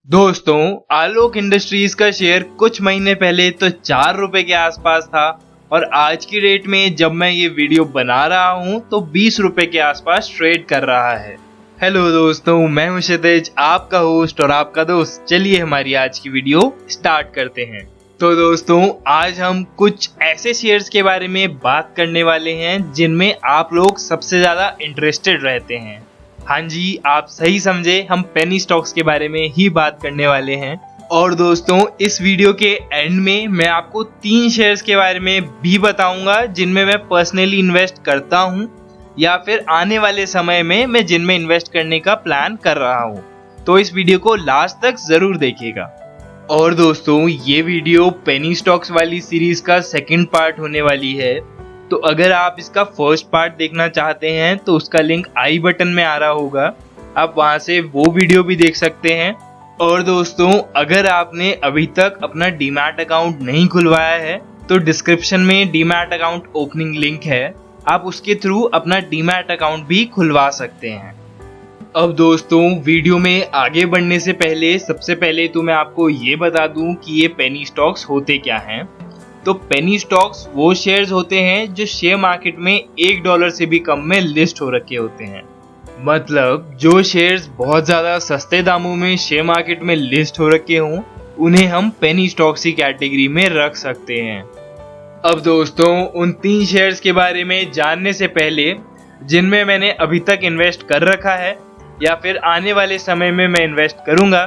दोस्तों, आलोक इंडस्ट्रीज का शेयर कुछ महीने पहले तो 4 रुपए के आसपास था और आज की डेट में जब मैं ये वीडियो बना रहा हूँ तो 20 रुपए के आसपास ट्रेड कर रहा है। हेलो दोस्तों, मैं हूं क्षितिज, आपका होस्ट और आपका दोस्त। चलिए हमारी आज की वीडियो स्टार्ट करते हैं। तो दोस्तों, आज हम कुछ ऐसे शेयर्स के बारे में बात करने वाले हैं जिनमें आप लोग सबसे ज्यादा इंटरेस्टेड रहते हैं। हाँ जी, आप सही समझे, हम पेनी स्टॉक्स के बारे में ही बात करने वाले हैं। और दोस्तों, इस वीडियो के एंड में मैं आपको 3 शेयर्स के बारे में भी बताऊंगा जिनमें मैं पर्सनली इन्वेस्ट करता हूं या फिर आने वाले समय में मैं जिनमें इन्वेस्ट करने का प्लान कर रहा हूं। तो इस वीडियो को लास्ट तक जरूर देखिएगा। और दोस्तों, ये वीडियो पेनी स्टॉक्स वाली सीरीज का सेकंड पार्ट होने वाली है, तो अगर आप इसका फर्स्ट पार्ट देखना चाहते हैं तो उसका लिंक आई बटन में आ रहा होगा, आप वहां से वो वीडियो भी देख सकते हैं। और दोस्तों, अगर आपने अभी तक अपना डीमैट अकाउंट नहीं खुलवाया है तो डिस्क्रिप्शन में डीमैट अकाउंट ओपनिंग लिंक है, आप उसके थ्रू अपना डीमैट अकाउंट भी खुलवा सकते हैं। अब दोस्तों, वीडियो में आगे बढ़ने से पहले सबसे पहले तो मैं आपको ये बता दूं कि ये पेनी स्टॉक्स होते क्या हैं। तो पेनी स्टॉक्स वो शेयर्स होते हैं जो शेयर मार्केट में $1 से भी कम में लिस्ट हो रखे होते हैं। मतलब जो शेयर्स बहुत ज्यादा सस्ते दामों में शेयर मार्केट में लिस्ट हो रखे हों, उन्हें हम पेनी स्टॉक्स की कैटेगरी में रख सकते हैं। अब दोस्तों, उन 3 शेयर्स के बारे में जानने से पहले जिनमें मैंने अभी तक इन्वेस्ट कर रखा है या फिर आने वाले समय में मैं इन्वेस्ट करूंगा,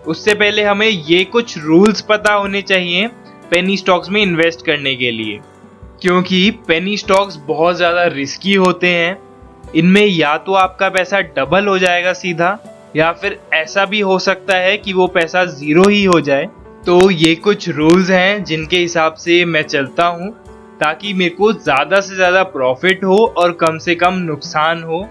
उससे पहले हमें ये कुछ रूल्स पता होने चाहिए पेनी स्टॉक्स में इन्वेस्ट करने के लिए। क्योंकि पेनी स्टॉक्स बहुत ज़्यादा रिस्की होते हैं। इनमें या तो आपका पैसा डबल हो जाएगा सीधा, या फिर ऐसा भी हो सकता है कि वो पैसा ज़ीरो ही हो जाए। तो ये कुछ रूल्स हैं जिनके हिसाब से मैं चलता हूँ ताकि मेरे को ज़्यादा से ज़्यादा प्रॉफिट हो और कम से कम नुकसान हो।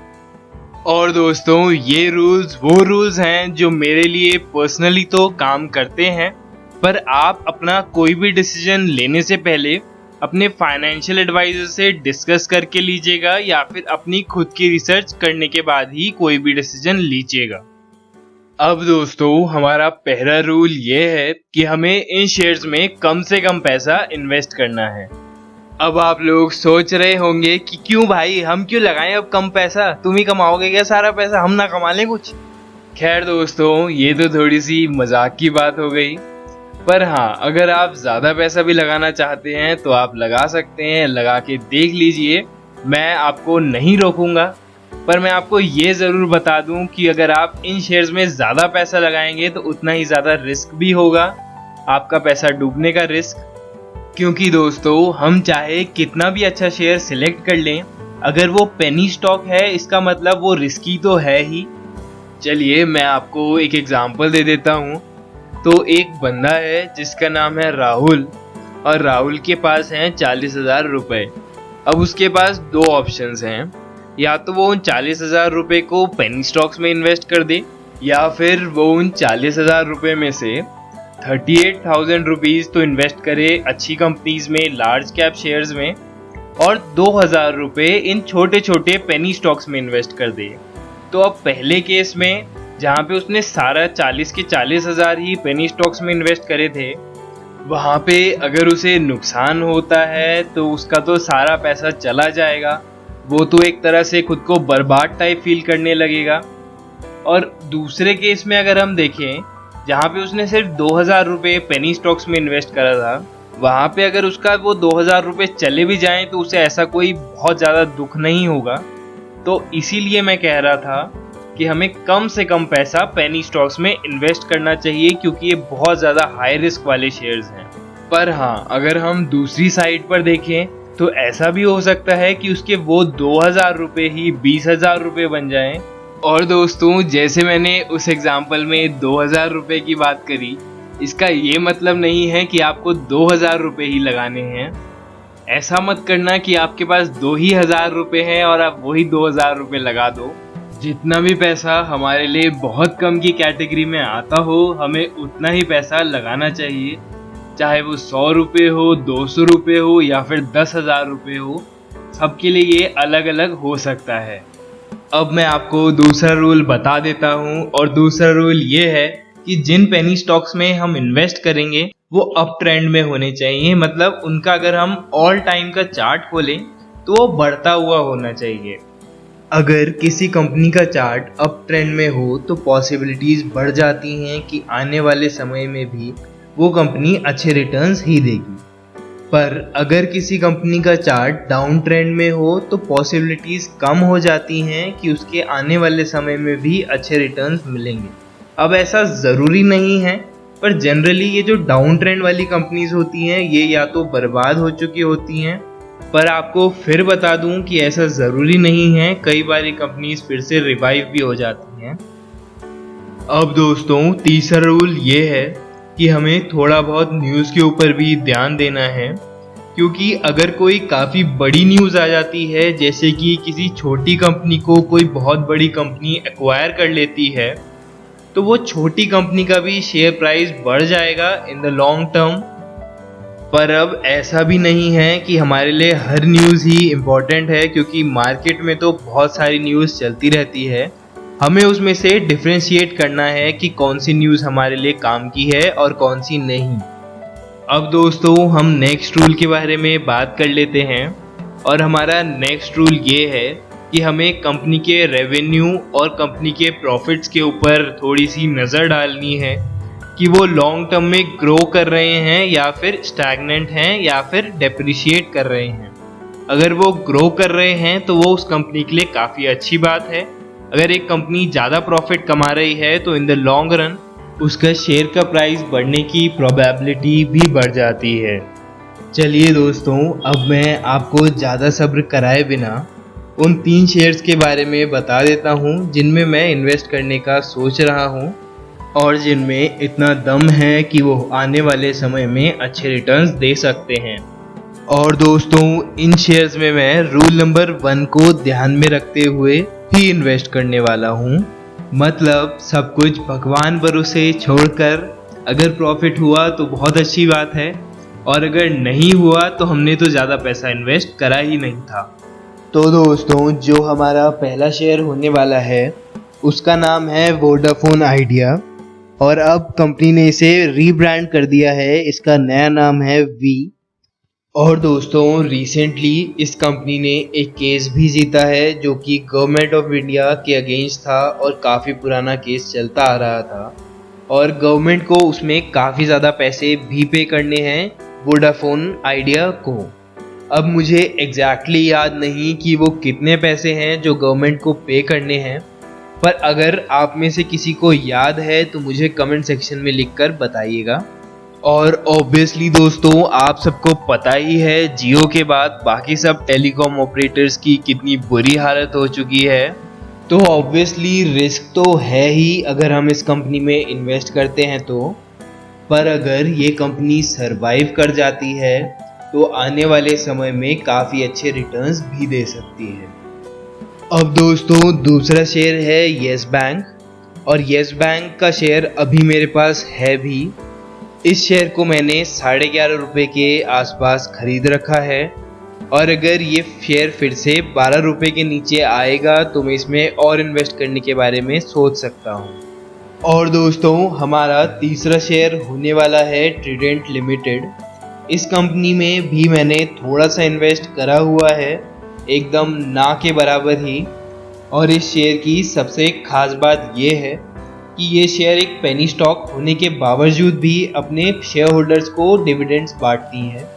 और दोस्तों, ये रूल्स वो रूल्स हैं जो मेरे लिए पर्सनली तो काम करते हैं, पर आप अपना कोई भी डिसीजन लेने से पहले अपने फाइनेंशियल एडवाइजर से डिस्कस करके लीजिएगा या फिर अपनी खुद की रिसर्च करने के बाद ही कोई भी डिसीजन लीजिएगा। अब दोस्तों, हमारा पहला रूल ये है कि हमें इन शेयर्स में कम से कम पैसा इन्वेस्ट करना है। अब आप लोग सोच रहे होंगे कि क्यों भाई, हम क्यों लगाएं अब कम पैसा, तुम ही कमाओगे क्या सारा पैसा, हम ना कमा लें कुछ। खैर दोस्तों, ये तो थोड़ी सी मजाक की बात हो गई, पर हाँ, अगर आप ज़्यादा पैसा भी लगाना चाहते हैं तो आप लगा सकते हैं, लगा के देख लीजिए। मैं आपको नहीं रोकूंगा, पर मैं आपको ये ज़रूर बता दूं कि अगर आप इन शेयर्स में ज़्यादा पैसा लगाएंगे तो उतना ही ज़्यादा रिस्क भी होगा, आपका पैसा डूबने का रिस्क। क्योंकि दोस्तों, हम चाहे कितना भी अच्छा शेयर सिलेक्ट कर लें, अगर वो पेनी स्टॉक है इसका मतलब वो रिस्की तो है ही। चलिए मैं आपको एक एग्जाम्पल दे देता हूँ। तो एक बंदा है जिसका नाम है राहुल, और राहुल के पास हैं 40,000 रुपये। अब उसके पास 2 ऑप्शंस हैं, या तो वो उन 40,000 रुपये को पेनी स्टॉक्स में इन्वेस्ट कर दे, या फिर वो उन 40,000 रुपये में से 38,000 रुपीज़ तो इन्वेस्ट करे अच्छी कंपनीज में, लार्ज कैप शेयर्स में, और 2,000 रुपये इन छोटे छोटे पेनी स्टॉक्स में इन्वेस्ट कर दे। तो अब पहले केस में जहाँ पे उसने सारा 40 के 40,000 ही पेनी स्टॉक्स में इन्वेस्ट करे थे, वहाँ पे अगर उसे नुकसान होता है तो उसका तो सारा पैसा चला जाएगा, वो तो एक तरह से खुद को बर्बाद टाइप फील करने लगेगा। और दूसरे केस में अगर हम देखें, जहाँ पे उसने सिर्फ 2,000 रुपये पेनी स्टॉक्स में इन्वेस्ट करा था, वहाँ पे अगर उसका वो 2,000 रुपये चले भी जाएं तो उसे ऐसा कोई बहुत ज़्यादा दुख नहीं होगा। तो इसीलिए मैं कह रहा था कि हमें कम से कम पैसा पेनी स्टॉक्स में इन्वेस्ट करना चाहिए, क्योंकि ये बहुत ज़्यादा हाई रिस्क वाले शेयर्स हैं। पर हाँ, अगर हम दूसरी साइड पर देखें तो ऐसा भी हो सकता है कि उसके वो 2,000 रुपये ही 20,000 रुपये बन जाएं। और दोस्तों, जैसे मैंने उस एग्जाम्पल में 2,000 रुपये की बात करी, इसका ये मतलब नहीं है कि आपको 2,000 रुपये ही लगाने हैं। ऐसा मत करना कि आपके पास 2,000 रुपये हैं और आप वही 2,000 रुपये लगा दो। जितना भी पैसा हमारे लिए बहुत कम की कैटेगरी में आता हो, हमें उतना ही पैसा लगाना चाहिए, चाहे वो 100 रुपये हो, 200 रुपये हो या फिर 10,000 रुपये हो। सबके लिए ये अलग अलग हो सकता है। अब मैं आपको दूसरा रूल बता देता हूँ, और दूसरा रूल ये है कि जिन पेनी स्टॉक्स में हम इन्वेस्ट करेंगे वो अप ट्रेंड में होने चाहिए, मतलब उनका अगर हम ऑल टाइम का चार्ट खोलें तो वो बढ़ता हुआ होना चाहिए। अगर किसी कंपनी का चार्ट अप ट्रेंड में हो तो पॉसिबिलिटीज बढ़ जाती हैं कि आने वाले समय में भी वो कंपनी अच्छे रिटर्न्स ही देगी। पर अगर किसी कंपनी का चार्ट डाउन ट्रेंड में हो तो पॉसिबिलिटीज कम हो जाती हैं कि उसके आने वाले समय में भी अच्छे रिटर्न्स मिलेंगे। अब ऐसा ज़रूरी नहीं है, पर जनरली ये जो डाउन ट्रेंड वाली कंपनीज होती हैं ये या तो बर्बाद हो चुकी होती हैं, पर आपको फिर बता दूं कि ऐसा ज़रूरी नहीं है, कई बार ये कंपनीज फिर से रिवाइव भी हो जाती हैं। अब दोस्तों तीसरा रूल ये है कि हमें थोड़ा बहुत न्यूज़ के ऊपर भी ध्यान देना है, क्योंकि अगर कोई काफ़ी बड़ी न्यूज़ आ जाती है, जैसे कि किसी छोटी कंपनी को कोई बहुत बड़ी कंपनी एक्वायर कर लेती है, तो वो छोटी कंपनी का भी शेयर प्राइस बढ़ जाएगा इन द लॉन्ग टर्म। पर अब ऐसा भी नहीं है कि हमारे लिए हर न्यूज़ ही इम्पोर्टेंट है, क्योंकि मार्केट में तो बहुत सारी न्यूज़ चलती रहती है। हमें उसमें से डिफ्रेंशिएट करना है कि कौन सी न्यूज़ हमारे लिए काम की है और कौन सी नहीं। अब दोस्तों हम नेक्स्ट रूल के बारे में बात कर लेते हैं, और हमारा नेक्स्ट रूल ये है कि हमें कंपनी के रेवेन्यू और कंपनी के प्रॉफिट्स के ऊपर थोड़ी सी नज़र डालनी है कि वो लॉन्ग टर्म में ग्रो कर रहे हैं या फिर स्टैग्नेंट हैं या फिर डेप्रिशिएट कर रहे हैं। अगर वो ग्रो कर रहे हैं तो वो उस कंपनी के लिए काफ़ी अच्छी बात है। अगर एक कंपनी ज़्यादा प्रॉफिट कमा रही है तो इन द लॉन्ग रन उसका शेयर का प्राइस बढ़ने की प्रोबेबिलिटी भी बढ़ जाती है। चलिए दोस्तों, अब मैं आपको ज़्यादा सब्र कराए बिना उन 3 शेयर्स के बारे में बता देता हूँ जिनमें मैं इन्वेस्ट करने का सोच रहा हूँ और जिनमें इतना दम है कि वो आने वाले समय में अच्छे रिटर्न्स दे सकते हैं। और दोस्तों इन शेयर्स में मैं रूल नंबर 1 को ध्यान में रखते हुए ही इन्वेस्ट करने वाला हूँ। मतलब सब कुछ भगवान भरोसे छोड़कर अगर प्रॉफिट हुआ तो बहुत अच्छी बात है, और अगर नहीं हुआ तो हमने तो ज़्यादा पैसा इन्वेस्ट करा ही नहीं था। तो दोस्तों जो हमारा पहला शेयर होने वाला है उसका नाम है वोडाफोन आइडिया, और अब कंपनी ने इसे रीब्रांड कर दिया है, इसका नया नाम है वी। और दोस्तों रिसेंटली इस कंपनी ने एक केस भी जीता है जो कि गवर्नमेंट ऑफ इंडिया के अगेंस्ट था, और काफ़ी पुराना केस चलता आ रहा था, और गवर्नमेंट को उसमें काफ़ी ज़्यादा पैसे भी पे करने हैं वोडाफोन आइडिया को। अब मुझे एग्जैक्टली याद नहीं कि वो कितने पैसे हैं जो गवर्नमेंट को पे करने हैं, पर अगर आप में से किसी को याद है तो मुझे कमेंट सेक्शन में लिखकर बताइएगा। और ऑब्वियसली दोस्तों आप सबको पता ही है जियो के बाद बाकी सब टेलीकॉम ऑपरेटर्स की कितनी बुरी हालत हो चुकी है, तो ऑब्वियसली रिस्क तो है ही अगर हम इस कंपनी में इन्वेस्ट करते हैं तो। पर अगर ये कंपनी सरवाइव कर जाती है तो आने वाले समय में काफ़ी अच्छे रिटर्न्स भी दे सकती है। अब दोस्तों दूसरा शेयर है येस बैंक, और येस बैंक का शेयर अभी मेरे पास है भी। इस शेयर को मैंने 11.5 रुपये के आसपास खरीद रखा है, और अगर ये शेयर फिर से 12 रुपये के नीचे आएगा तो मैं इसमें और इन्वेस्ट करने के बारे में सोच सकता हूँ। और दोस्तों हमारा तीसरा शेयर होने वाला है ट्राइडेंट लिमिटेड। इस कंपनी में भी मैंने थोड़ा सा इन्वेस्ट करा हुआ है, एकदम ना के बराबर ही। और इस शेयर की सबसे खास बात ये है कि ये शेयर एक पेनी स्टॉक होने के बावजूद भी अपने शेयर होल्डर्स को डिविडेंड्स बांटती है।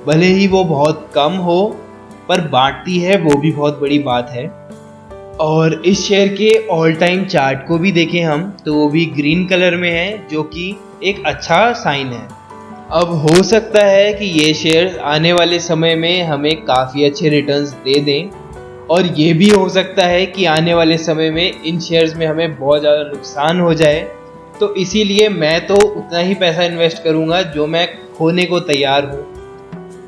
भले ही वो बहुत कम हो, पर बांटती है, वो भी बहुत बड़ी बात है। और इस शेयर के ऑल टाइम चार्ट को भी देखें हम तो वो भी ग्रीन कलर में है, जो कि एक अच्छा साइन है। अब हो सकता है कि ये शेयर आने वाले समय में हमें काफ़ी अच्छे रिटर्न्स दे दें, और ये भी हो सकता है कि आने वाले समय में इन शेयर्स में हमें बहुत ज़्यादा नुकसान हो जाए। तो इसीलिए मैं तो उतना ही पैसा इन्वेस्ट करूँगा जो मैं खोने को तैयार हूँ।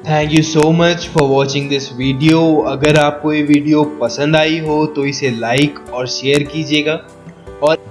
Thank you so much for watching this video. अगर आपको ये वीडियो पसंद आई हो तो इसे लाइक और शेयर कीजिएगा, और